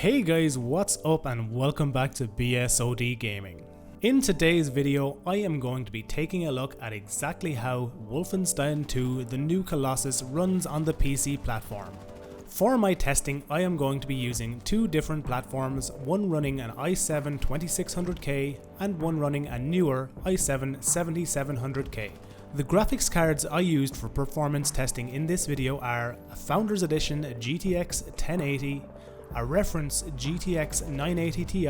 Hey guys, what's up and welcome back to BSoD Gaming. In today's video, I am going to be taking a look at exactly how Wolfenstein 2, the new Colossus, runs on the PC platform. For my testing, I am going to be using two different platforms, one running an i7 2600K and one running a newer i7 7700K. The graphics cards I used for performance testing in this video are a Founders Edition GTX 1080, a reference GTX 980 Ti,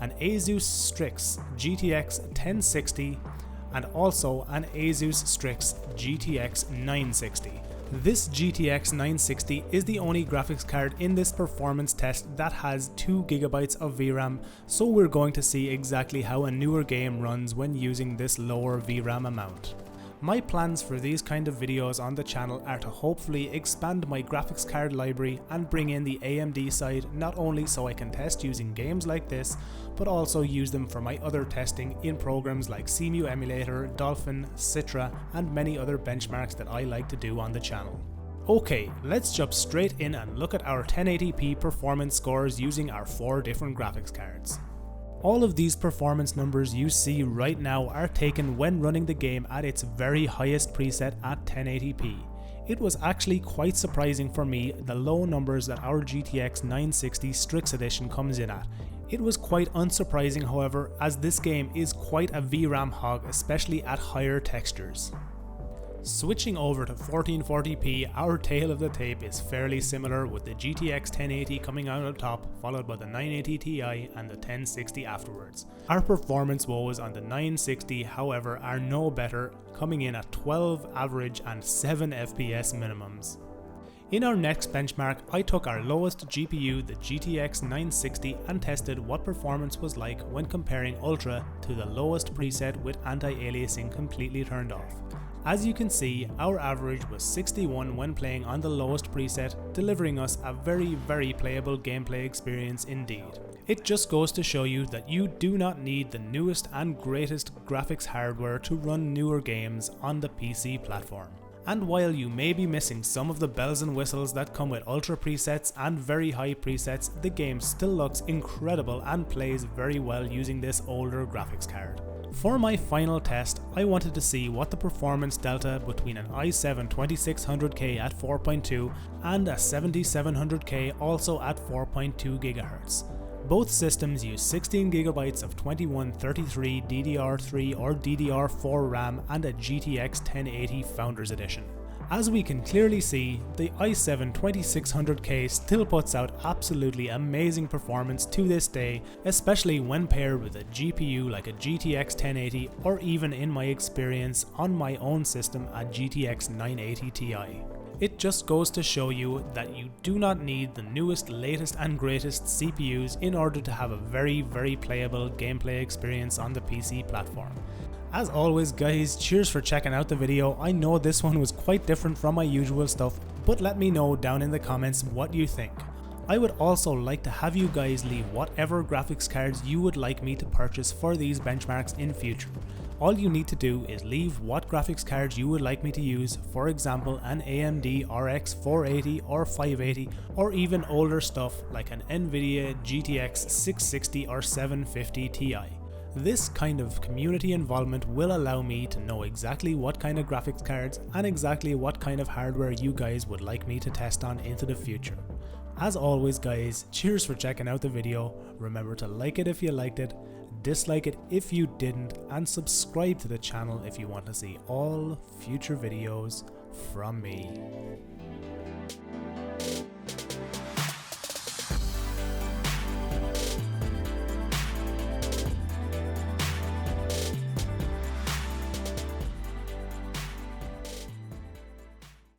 an Asus Strix GTX 1060, and also an Asus Strix GTX 960. This GTX 960 is the only graphics card in this performance test that has 2GB of VRAM, so we're going to see exactly how a newer game runs when using this lower VRAM amount. My plans for these kind of videos on the channel are to hopefully expand my graphics card library and bring in the AMD side, not only so I can test using games like this, but also use them for my other testing in programs like CMU Emulator, Dolphin, Citra, and many other benchmarks that I like to do on the channel. Okay, let's jump straight in and look at our 1080p performance scores using our 4 different graphics cards. All of these performance numbers you see right now are taken when running the game at its very highest preset at 1080p. It was actually quite surprising for me the low numbers that our GTX 960 Strix Edition comes in at. It was quite unsurprising, however, as this game is quite a VRAM hog, especially at higher textures. Switching over to 1440p, our tail of the tape is fairly similar, with the GTX 1080 coming out on top, followed by the 980 Ti and the 1060 afterwards. Our performance woes on the 960, however, are no better, coming in at 12 average and 7 FPS minimums. In our next benchmark, I took our lowest GPU, the GTX 960, and tested what performance was like when comparing Ultra to the lowest preset with anti-aliasing completely turned off. As you can see, our average was 61 when playing on the lowest preset, delivering us a very playable gameplay experience indeed. It just goes to show you that you do not need the newest and greatest graphics hardware to run newer games on the PC platform. And while you may be missing some of the bells and whistles that come with ultra presets and very high presets, the game still looks incredible and plays very well using this older graphics card. For my final test, I wanted to see what the performance delta between an i7 2600K at 4.2 and a 7700K also at 4.2 GHz. Both systems use 16GB of 2133 DDR3 or DDR4 RAM and a GTX 1080 Founders Edition. As we can clearly see, the i7 2600K still puts out absolutely amazing performance to this day, especially when paired with a GPU like a GTX 1080 or even in my experience on my own system a GTX 980 Ti. It just goes to show you that you do not need the newest, latest and greatest CPUs in order to have a very playable gameplay experience on the PC platform. As always guys, cheers for checking out the video. I know this one was quite different from my usual stuff, but let me know down in the comments what you think. I would also like to have you guys leave whatever graphics cards you would like me to purchase for these benchmarks in future. All you need to do is leave what graphics cards you would like me to use, for example an AMD RX 480 or 580, or even older stuff like an Nvidia GTX 660 or 750 Ti. This kind of community involvement will allow me to know exactly what kind of graphics cards and exactly what kind of hardware you guys would like me to test on into the future. As always guys, cheers for checking out the video. Remember to like it if you liked it, dislike it if you didn't, and subscribe to the channel if you want to see all future videos from me.